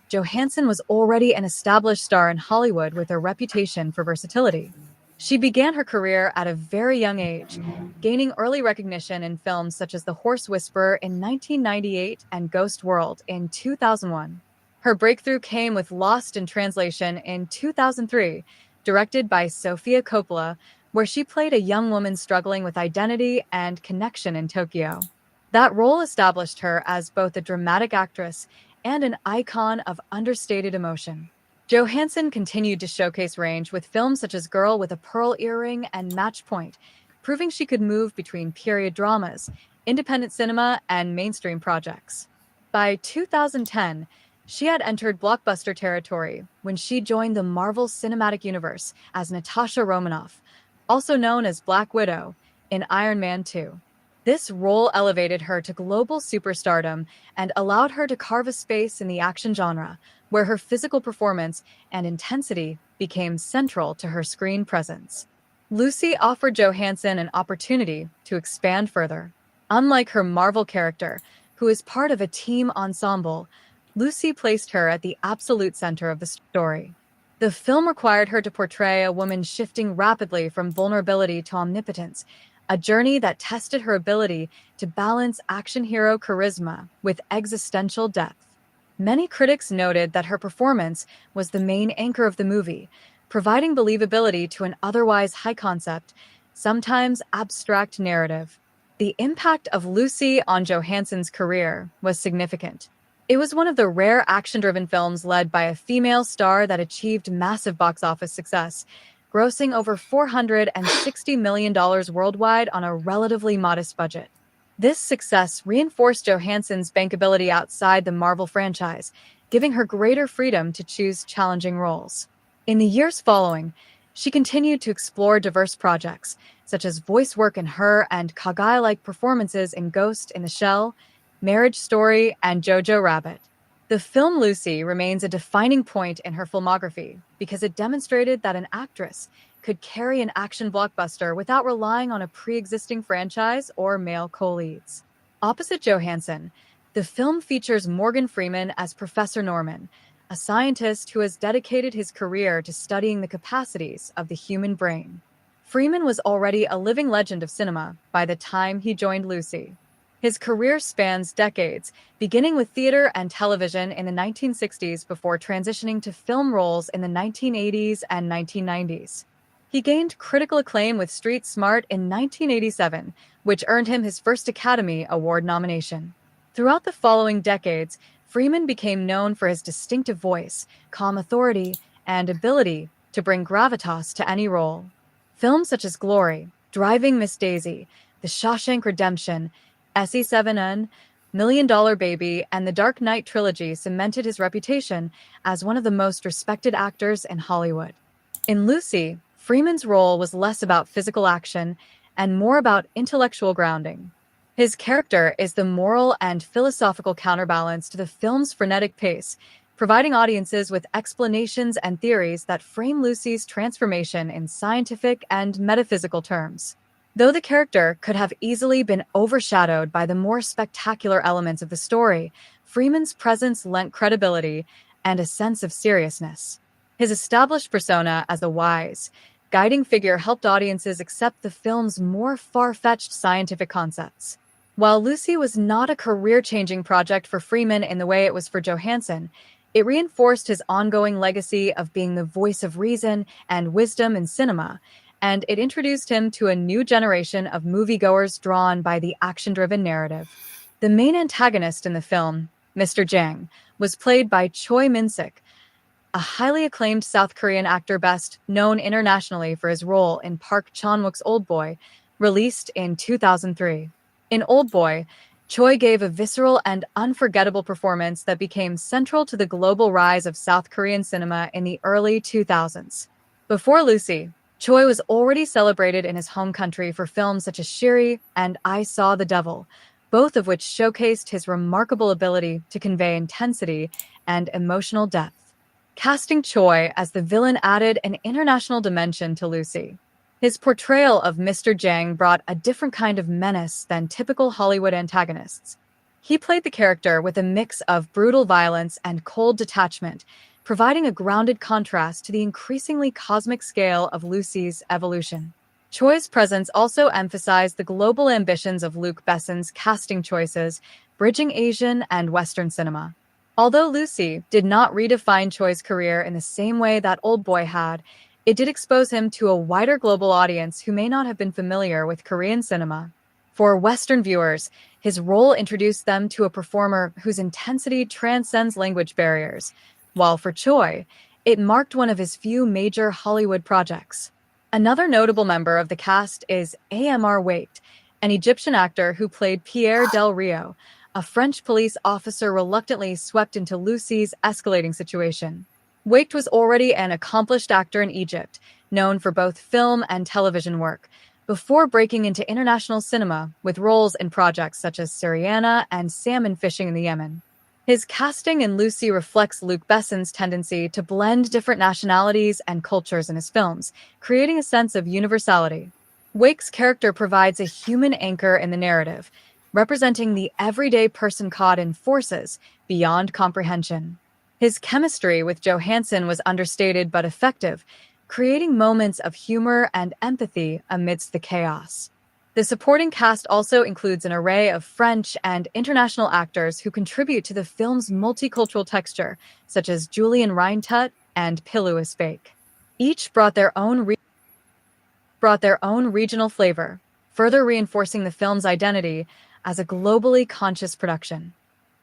Johansson was already an established star in Hollywood with a reputation for versatility. She began her career at a very young age, gaining early recognition in films such as The Horse Whisperer in 1998 and Ghost World in 2001. Her breakthrough came with Lost in Translation in 2003, directed by Sofia Coppola, where she played a young woman struggling with identity and connection in Tokyo. That role established her as both a dramatic actress and an icon of understated emotion. Johansson continued to showcase range with films such as Girl with a Pearl Earring and Match Point, proving she could move between period dramas, independent cinema, and mainstream projects. By 2010, she had entered blockbuster territory when she joined the Marvel Cinematic Universe as Natasha Romanoff, also known as Black Widow, in Iron Man 2. This role elevated her to global superstardom and allowed her to carve a space in the action genre, where her physical performance and intensity became central to her screen presence. Lucy offered Johansson an opportunity to expand further. Unlike her Marvel character, who is part of a team ensemble, Lucy placed her at the absolute center of the story. The film required her to portray a woman shifting rapidly from vulnerability to omnipotence, a journey that tested her ability to balance action hero charisma with existential depth. Many critics noted that her performance was the main anchor of the movie, providing believability to an otherwise high concept, sometimes abstract narrative. The impact of Lucy on Johansson's career was significant. It was one of the rare action-driven films led by a female star that achieved massive box office success, grossing over $460 million worldwide on a relatively modest budget. This success reinforced Johansson's bankability outside the Marvel franchise, giving her greater freedom to choose challenging roles. In the years following, she continued to explore diverse projects, such as voice work in Her and Kagai-like performances in Ghost in the Shell, Marriage Story, and Jojo Rabbit. The film Lucy remains a defining point in her filmography because it demonstrated that an actress could carry an action blockbuster without relying on a pre-existing franchise or male co-leads. Opposite Johansson, the film features Morgan Freeman as Professor Norman, a scientist who has dedicated his career to studying the capacities of the human brain. Freeman was already a living legend of cinema by the time he joined Lucy. His career spans decades, beginning with theater and television in the 1960s before transitioning to film roles in the 1980s and 1990s. He gained critical acclaim with Street Smart in 1987, which earned him his first Academy Award nomination. Throughout the following decades, Freeman became known for his distinctive voice, calm authority, and ability to bring gravitas to any role. Films such as Glory, Driving Miss Daisy, The Shawshank Redemption, SE7N, Million Dollar Baby, and the Dark Knight trilogy cemented his reputation as one of the most respected actors in Hollywood. In Lucy, Freeman's role was less about physical action and more about intellectual grounding. His character is the moral and philosophical counterbalance to the film's frenetic pace, providing audiences with explanations and theories that frame Lucy's transformation in scientific and metaphysical terms. Though the character could have easily been overshadowed by the more spectacular elements of the story, Freeman's presence lent credibility and a sense of seriousness. His established persona as a wise, guiding figure helped audiences accept the film's more far-fetched scientific concepts. While Lucy was not a career-changing project for Freeman in the way it was for Johansson, it reinforced his ongoing legacy of being the voice of reason and wisdom in cinema, and it introduced him to a new generation of moviegoers drawn by the action-driven narrative. The main antagonist in the film, Mr. Jang, was played by Choi Min-sik, a highly acclaimed South Korean actor best known internationally for his role in Park Chan-wook's Oldboy, released in 2003. In Oldboy, Choi gave a visceral and unforgettable performance that became central to the global rise of South Korean cinema in the early 2000s. Before Lucy, Choi was already celebrated in his home country for films such as Shiri and I Saw the Devil, both of which showcased his remarkable ability to convey intensity and emotional depth. Casting Choi as the villain added an international dimension to Lucy. His portrayal of Mr. Jang brought a different kind of menace than typical Hollywood antagonists. He played the character with a mix of brutal violence and cold detachment, providing a grounded contrast to the increasingly cosmic scale of Lucy's evolution. Choi's presence also emphasized the global ambitions of Luc Besson's casting choices, bridging Asian and Western cinema. Although Lucy did not redefine Choi's career in the same way that Oldboy had, it did expose him to a wider global audience who may not have been familiar with Korean cinema. For Western viewers, his role introduced them to a performer whose intensity transcends language barriers, while for Choi, it marked one of his few major Hollywood projects. Another notable member of the cast is Amr Waite, an Egyptian actor who played Pierre Del Rio, a French police officer reluctantly swept into Lucy's escalating situation. Waite was already an accomplished actor in Egypt, known for both film and television work, before breaking into international cinema with roles in projects such as Syriana and Salmon Fishing in the Yemen. His casting in Lucy reflects Luc Besson's tendency to blend different nationalities and cultures in his films, creating a sense of universality. Wake's character provides a human anchor in the narrative, representing the everyday person caught in forces beyond comprehension. His chemistry with Johansson was understated but effective, creating moments of humor and empathy amidst the chaos. The supporting cast also includes an array of French and international actors who contribute to the film's multicultural texture, such as Julian Reintut and Pilouis Fake. Each brought their own regional flavor, further reinforcing the film's identity as a globally conscious production.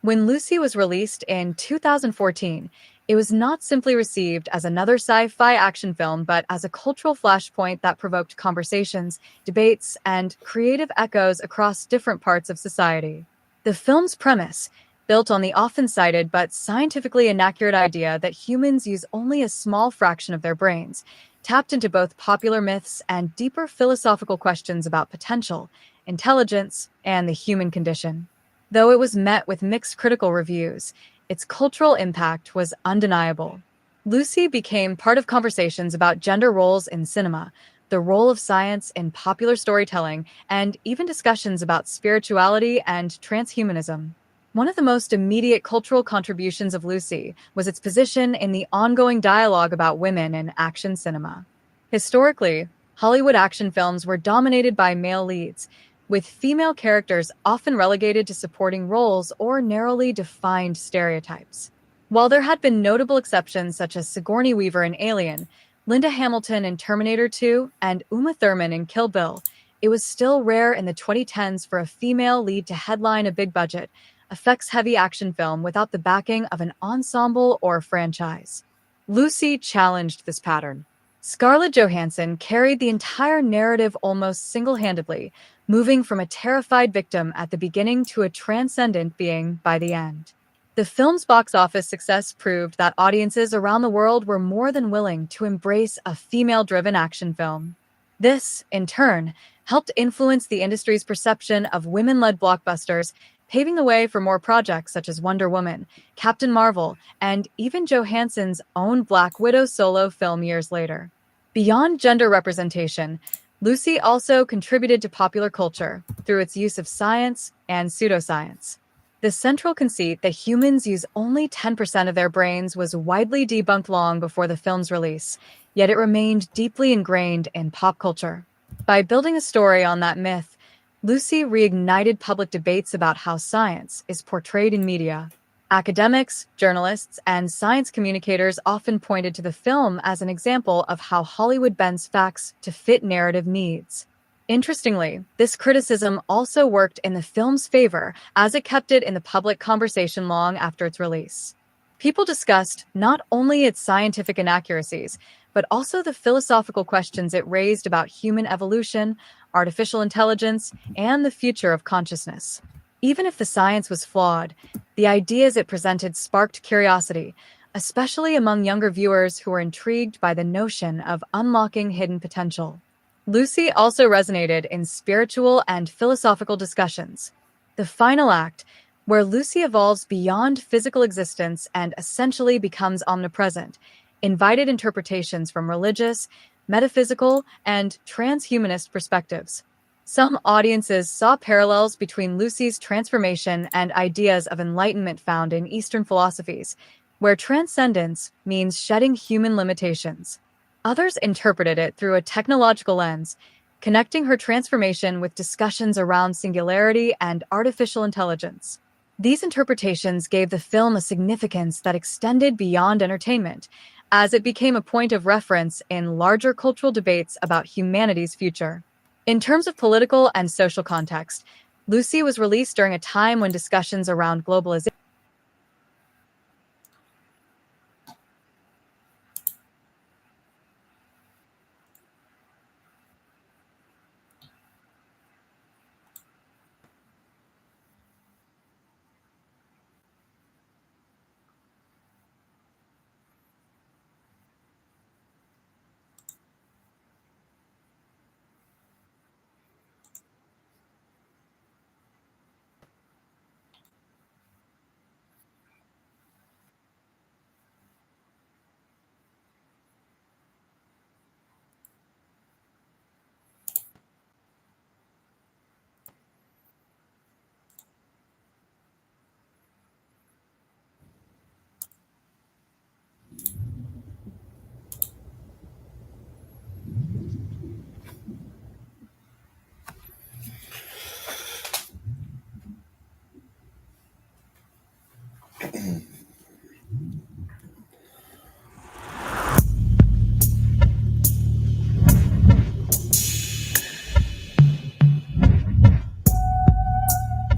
When Lucy was released in 2014, it was not simply received as another sci-fi action film, but as a cultural flashpoint that provoked conversations, debates, and creative echoes across different parts of society. The film's premise, built on the often cited but scientifically inaccurate idea that humans use only a small fraction of their brains, tapped into both popular myths and deeper philosophical questions about potential, intelligence, and the human condition. Though it was met with mixed critical reviews, its cultural impact was undeniable. Lucy became part of conversations about gender roles in cinema, the role of science in popular storytelling, and even discussions about spirituality and transhumanism. One of the most immediate cultural contributions of Lucy was its position in the ongoing dialogue about women in action cinema. Historically, Hollywood action films were dominated by male leads, with female characters often relegated to supporting roles or narrowly defined stereotypes. While there had been notable exceptions such as Sigourney Weaver in Alien, Linda Hamilton in Terminator 2, and Uma Thurman in Kill Bill, it was still rare in the 2010s for a female lead to headline a big-budget, effects-heavy action film without the backing of an ensemble or franchise. Lucy challenged this pattern. Scarlett Johansson carried the entire narrative almost single-handedly, moving from a terrified victim at the beginning to a transcendent being by the end. The film's box office success proved that audiences around the world were more than willing to embrace a female-driven action film. This, in turn, helped influence the industry's perception of women-led blockbusters, paving the way for more projects such as Wonder Woman, Captain Marvel, and even Johansson's own Black Widow solo film years later. Beyond gender representation, Lucy also contributed to popular culture through its use of science and pseudoscience. The central conceit that humans use only 10% of their brains was widely debunked long before the film's release, yet it remained deeply ingrained in pop culture. By building a story on that myth, Lucy reignited public debates about how science is portrayed in media. Academics, journalists, and science communicators often pointed to the film as an example of how Hollywood bends facts to fit narrative needs. Interestingly, this criticism also worked in the film's favor as it kept it in the public conversation long after its release. People discussed not only its scientific inaccuracies, but also the philosophical questions it raised about human evolution, artificial intelligence, and the future of consciousness. Even if the science was flawed, the ideas it presented sparked curiosity, especially among younger viewers who were intrigued by the notion of unlocking hidden potential. Lucy also resonated in spiritual and philosophical discussions. The final act, where Lucy evolves beyond physical existence and essentially becomes omnipresent, invited interpretations from religious, metaphysical, and transhumanist perspectives. Some audiences saw parallels between Lucy's transformation and ideas of enlightenment found in Eastern philosophies, where transcendence means shedding human limitations. Others interpreted it through a technological lens, connecting her transformation with discussions around singularity and artificial intelligence. These interpretations gave the film a significance that extended beyond entertainment, as it became a point of reference in larger cultural debates about humanity's future. In terms of political and social context, Lucy was released during a time when discussions around globalization.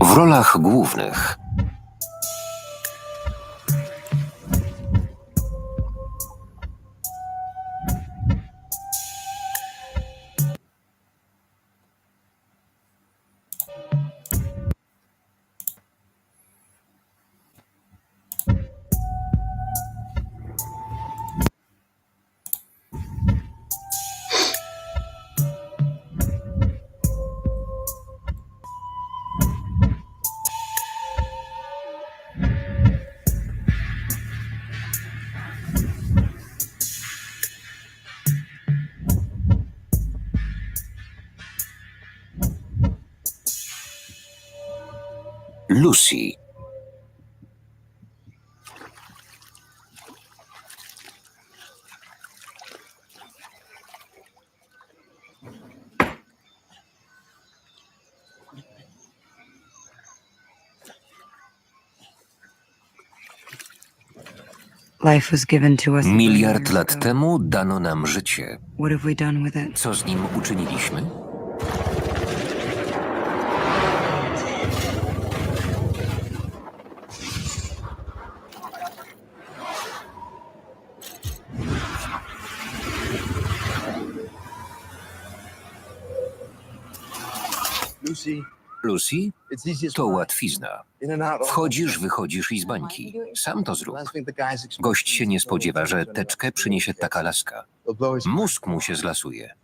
W rolach głównych Lucy. Miliard lat temu dano nam życie. Co z nim uczyniliśmy? Lucy? To łatwizna. Wchodzisz, wychodzisz i z bańki. Sam to zrób. Gość się nie spodziewa, że teczkę przyniesie taka laska. Mózg mu się zlasuje.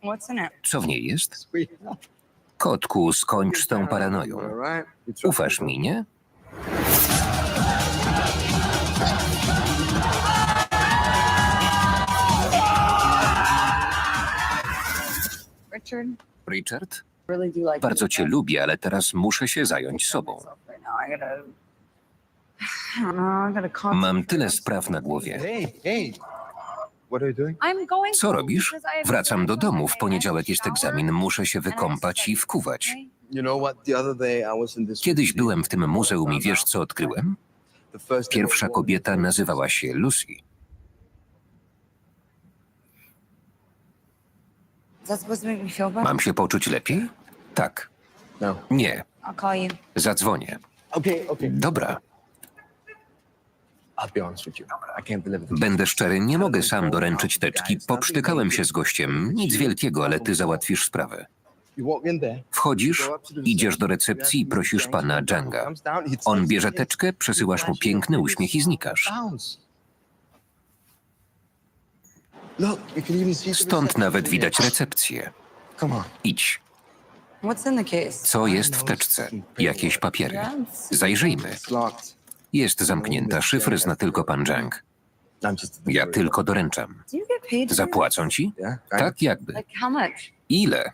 Co w niej jest? Kotku, skończ z tą paranoją. Ufasz mi, nie? Richard? Bardzo cię lubię, ale teraz muszę się zająć sobą. Mam tyle spraw na głowie. Co robisz? Wracam do domu. W poniedziałek jest egzamin. Muszę się wykąpać i wkuwać. Kiedyś byłem w tym muzeum i wiesz, co odkryłem? Pierwsza kobieta nazywała się Lucy. Mam się poczuć lepiej? Tak. Nie. Zadzwonię. Dobra. Będę szczery, nie mogę sam doręczyć teczki. Poprztykałem się z gościem. Nic wielkiego, ale ty załatwisz sprawę. Wchodzisz, idziesz do recepcji i prosisz pana Janga. On bierze teczkę, przesyłasz mu piękny uśmiech i znikasz. Stąd nawet widać recepcję. Idź. Co jest w teczce? Jakieś papiery. Zajrzyjmy. Jest zamknięta, szyfr zna tylko pan Jang. Ja tylko doręczam. Zapłacą ci? Tak jakby. Ile?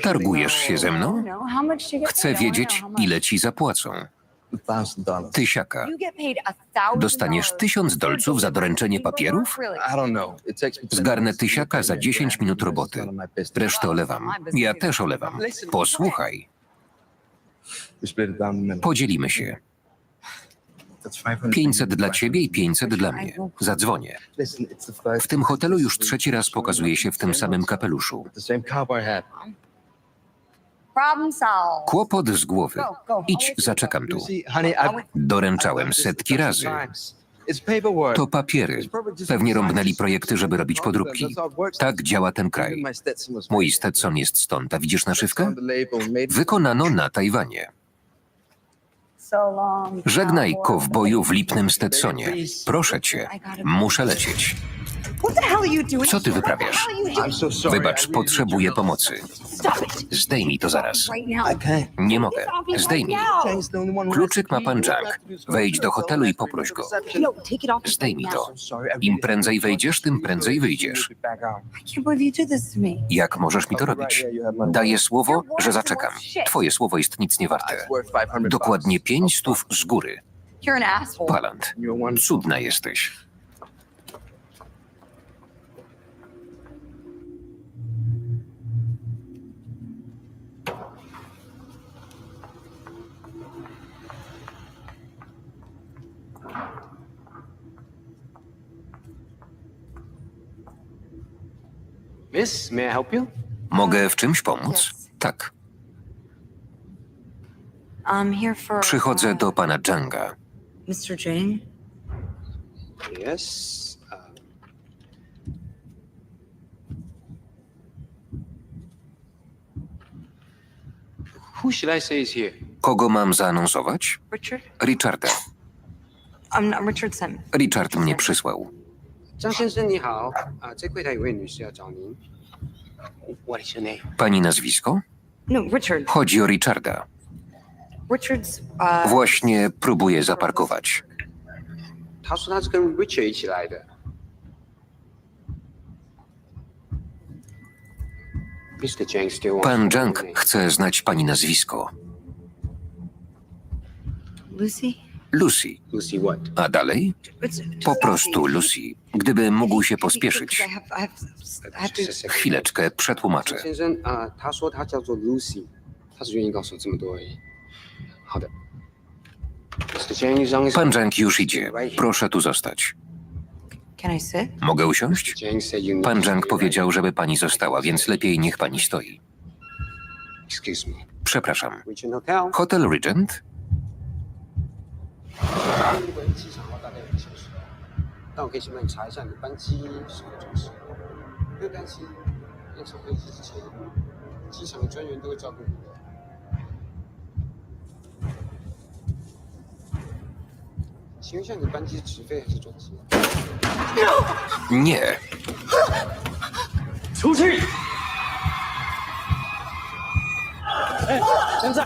Targujesz się ze mną? Chcę wiedzieć, ile ci zapłacą. Tysiaka. Dostaniesz $1000 za doręczenie papierów? Zgarnę tysiaka za 10 minut roboty. Resztę olewam. Ja też olewam. Posłuchaj. Podzielimy się. 500 dla ciebie i 500 dla mnie. Zadzwonię. W tym hotelu już 3. raz pokazuję się w tym samym kapeluszu. Kłopot z głowy. Idź, zaczekam tu. Doręczałem setki razy. To papiery. Pewnie rąbnęli projekty, żeby robić podróbki. Tak działa ten kraj. Mój Stetson jest stąd. A widzisz naszywkę? Wykonano na Tajwanie. Żegnaj, kowboju w lipnym Stetsonie. Proszę cię, muszę lecieć. Co ty wyprawiasz? Wybacz, potrzebuję pomocy. Zdejmij to zaraz. Nie mogę. Zdejmij. Kluczyk ma pan Jang. Wejdź do hotelu i poproś go. Zdejmij to. Im prędzej wejdziesz, tym prędzej wyjdziesz. Jak możesz mi to robić? Daję słowo, że zaczekam. Twoje słowo jest nic nie warte. Dokładnie 500 z góry. Palant, cudna jesteś. Miss, may I help you? Mogę w czymś pomóc? Tak. Przychodzę do pana Janga. Mr. Jang? Yes. Who should I say is here? Kogo mam zaanonsować? Richard? Richarda. Richard sent me. Richard mnie przysłał. 张先生你好，这柜台有位女士要找您。What is your name? Pani nazwisko? No, Richard. Chodzi o Richarda. Richard's, Właśnie próbuję zaparkować. 他说他是跟 Richard 一起来的。Mr. Jang still wants Pan to know Jang your name. chce znać pani nazwisko. Lucy? Lucy. Lucy what? A dalej? Po prostu Lucy. Gdyby mógł się pospieszyć. Chwileczkę, przetłumaczę. 先生他说他叫做 Lucy，他只愿意告诉我这么多而已。好的。Mr. Jang 让 Pan Jang już idzie. Proszę tu zostać. Can I sit? Mogę usiąść? Jang said you need Pan to Jang stay powiedział, żeby pani została, więc lepiej niech pani stoi. right. Excuse me. Przepraszam. Regent Hotel. Hotel Regent? 机场后大概1个小时，但我可以先帮你查一下你的班机什么钟时。不用担心，要乘飞机之前，机场的专员都会照顾你的。请问一下，你的班机是直飞还是转机？ Nie. 出去！哎，现在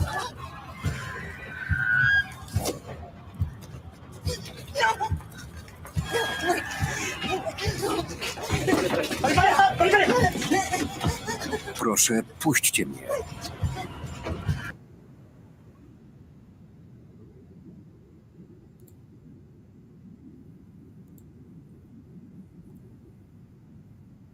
！Proszę, puśćcie mnie.